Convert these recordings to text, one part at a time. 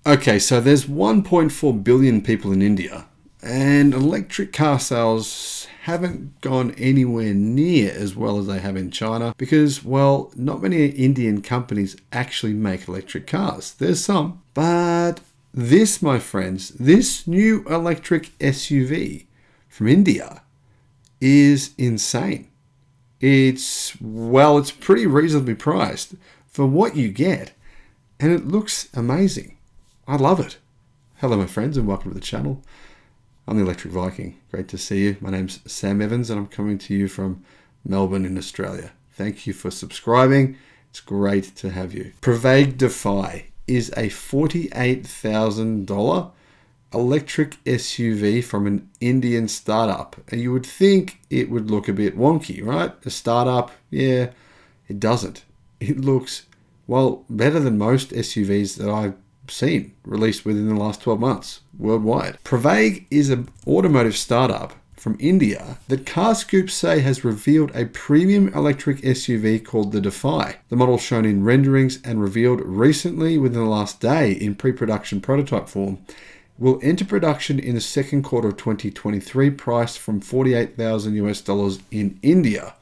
Okay, so there's 1.4 billion people in India, and electric car sales haven't gone anywhere near as well as they have in China because, well, not many Indian companies actually make electric cars. There's some, but this, my friends, this new electric SUV from India is insane. It's pretty reasonably priced for what you get, and it looks amazing. I love it. Hello, my friends, and welcome to the channel. I'm the Electric Viking. Great to see you. My name's Sam Evans, and I'm coming to you from Melbourne in Australia. Thank you for subscribing. It's great to have you. Pravaig Defy is a $48,000 electric SUV from an Indian startup. And you would think it would look a bit wonky, right? A startup, yeah, it doesn't. It looks, well, better than most SUVs that I've seen released within the last 12 months worldwide. Pravaig is an automotive startup from India that Car Scoop say has revealed a premium electric SUV called the Defy. The model shown in renderings and revealed recently within the last day in pre-production prototype form will enter production in the second quarter of 2023, priced from $48,000 in India.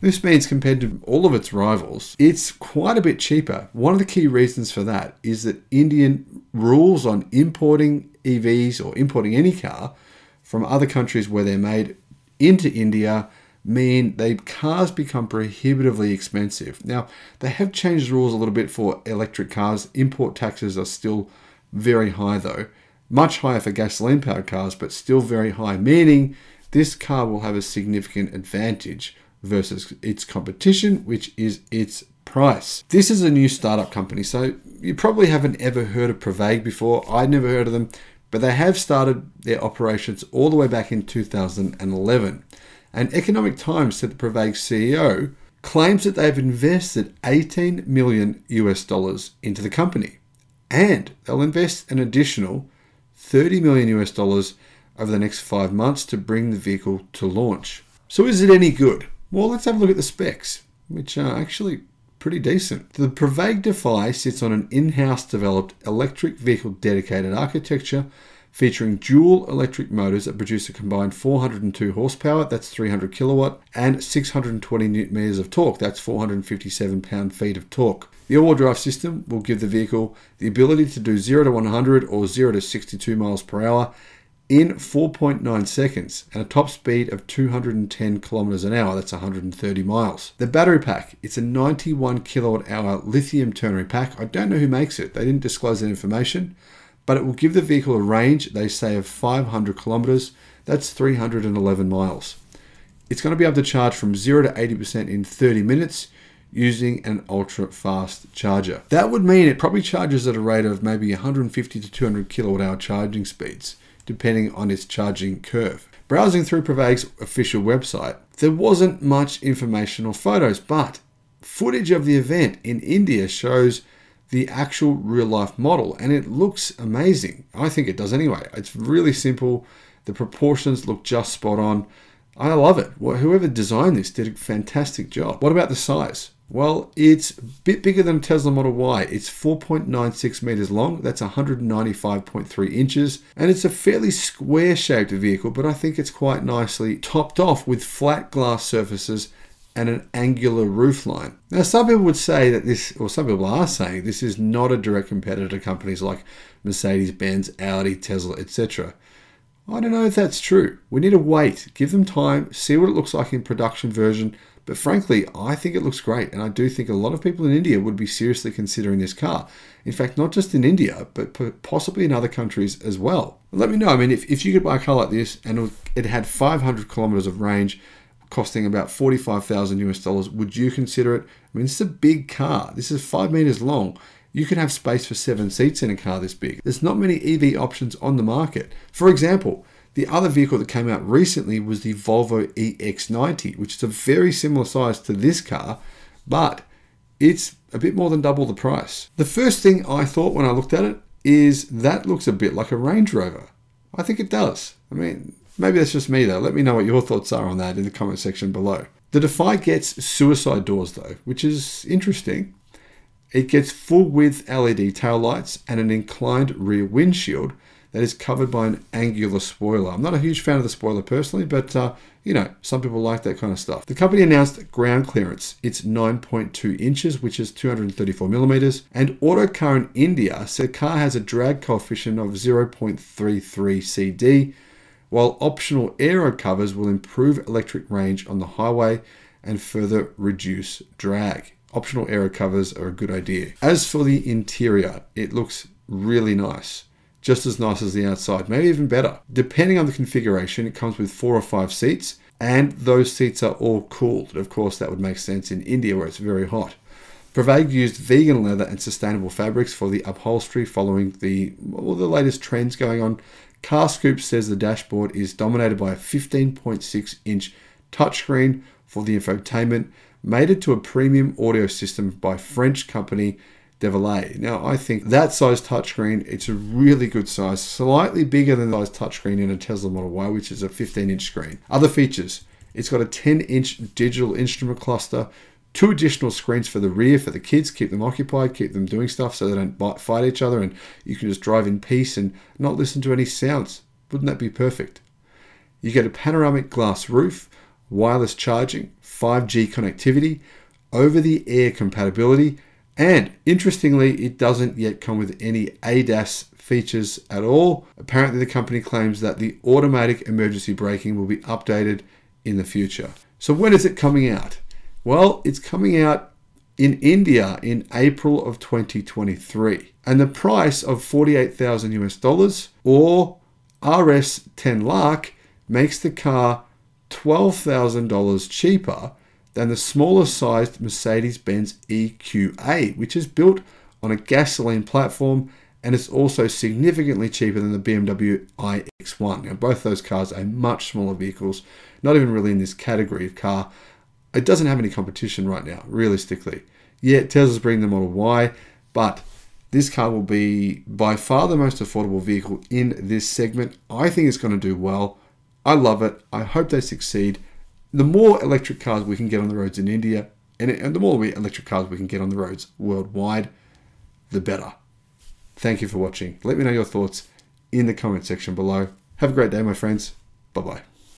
This means compared to all of its rivals, it's quite a bit cheaper. One of the key reasons for that is that Indian rules on importing EVs or importing any car from other countries where they're made into India mean cars become prohibitively expensive. Now, they have changed the rules a little bit for electric cars. Import taxes are still very high though. Much higher for gasoline-powered cars, but still very high, meaning this car will have a significant advantage versus its competition, which is its price. This is a new startup company, so you probably haven't ever heard of Pravaig before. I'd never heard of them, but they have started their operations all the way back in 2011. And Economic Times said that Pravaig's CEO claims that they've invested $18 million into the company, and they'll invest an additional $30 million over the next 5 months to bring the vehicle to launch. So is it any good? Well, let's have a look at the specs, which are actually pretty decent. The Pravaig Defy sits on an in-house developed electric vehicle dedicated architecture featuring dual electric motors that produce a combined 402 horsepower, that's 300 kilowatt, and 620 newton meters of torque, that's 457 pound-feet of torque. The all-wheel drive system will give the vehicle the ability to do 0 to 100 or 0 to 62 miles per hour in 4.9 seconds and a top speed of 210 kilometers an hour, that's 130 miles. The battery pack, it's a 91 kilowatt hour lithium ternary pack. I don't know who makes it. They didn't disclose that information, but it will give the vehicle a range, they say, of 500 kilometers. That's 311 miles. It's going to be able to charge from 0 to 80% in 30 minutes using an ultra fast charger. That would mean it probably charges at a rate of maybe 150 to 200 kilowatt hour charging speeds, depending on its charging curve. Browsing through Pravaig's official website, there wasn't much information or photos, but footage of the event in India shows the actual real-life model, and it looks amazing. I think it does anyway. It's really simple. The proportions look just spot on. I love it. Whoever designed this did a fantastic job. What about the size? Well, it's a bit bigger than Tesla Model Y. It's 4.96 meters long. That's 195.3 inches. And it's a fairly square-shaped vehicle, but I think it's quite nicely topped off with flat glass surfaces and an angular roofline. Now, some people would say that this, or some people are saying, this is not a direct competitor to companies like Mercedes-Benz, Audi, Tesla, etc. I don't know if that's true. We need to wait, give them time, see what it looks like in production version. But frankly, I think it looks great. And I do think a lot of people in India would be seriously considering this car. In fact, not just in India, but possibly in other countries as well. Let me know. I mean, if you could buy a car like this and it had 500 kilometers of range, costing about $45,000, would you consider it? I mean, this is a big car. This is 5 meters long. You could have space for 7 seats in a car this big. There's not many EV options on the market. For example, the other vehicle that came out recently was the Volvo EX90, which is a very similar size to this car, but it's a bit more than double the price. The first thing I thought when I looked at it is that looks a bit like a Range Rover. I think it does. I mean, maybe that's just me though. Let me know what your thoughts are on that in the comment section below. The Defy gets suicide doors though, which is interesting. It gets full width LED taillights and an inclined rear windshield that is covered by an angular spoiler. I'm not a huge fan of the spoiler personally, but you know, some people like that kind of stuff. The company announced ground clearance. It's 9.2 inches, which is 234 millimeters. And Autocar in India said the car has a drag coefficient of 0.33 CD, while optional aero covers will improve electric range on the highway and further reduce drag. Optional aero covers are a good idea. As for the interior, it looks really nice. Just as nice as the outside, maybe even better. Depending on the configuration, it comes with 4 or 5 seats, and those seats are all cooled. Of course, that would make sense in India where it's very hot. Pravaig used vegan leather and sustainable fabrics for the upholstery following all the latest trends going on. CarScoop says the dashboard is dominated by a 15.6-inch touchscreen for the infotainment, mated to a premium audio system by French company Diboride. Now, I think that size touchscreen, it's a really good size, slightly bigger than the size touchscreen in a Tesla Model Y, which is a 15-inch screen. Other features, it's got a 10-inch digital instrument cluster, 2 additional screens for the rear for the kids, keep them occupied, keep them doing stuff so they don't fight each other, and you can just drive in peace and not listen to any sounds. Wouldn't that be perfect? You get a panoramic glass roof, wireless charging, 5G connectivity, over-the-air compatibility, and interestingly, it doesn't yet come with any ADAS features at all. Apparently, the company claims that the automatic emergency braking will be updated in the future. So when is it coming out? Well, it's coming out in India in April of 2023. And the price of 48,000 US dollars or RS 10 lakh makes the car $12,000 cheaper than the smaller sized Mercedes-Benz EQA, which is built on a gasoline platform, and it's also significantly cheaper than the BMW iX1. Now, both those cars are much smaller vehicles, not even really in this category of car. It doesn't have any competition right now, realistically. Yeah, Tesla's bringing the Model Y, but this car will be by far the most affordable vehicle in this segment. I think it's going to do well. I love it. I hope they succeed. The more electric cars we can get on the roads in India, and the more electric cars we can get on the roads worldwide, the better. Thank you for watching. Let me know your thoughts in the comment section below. Have a great day, my friends. Bye-bye.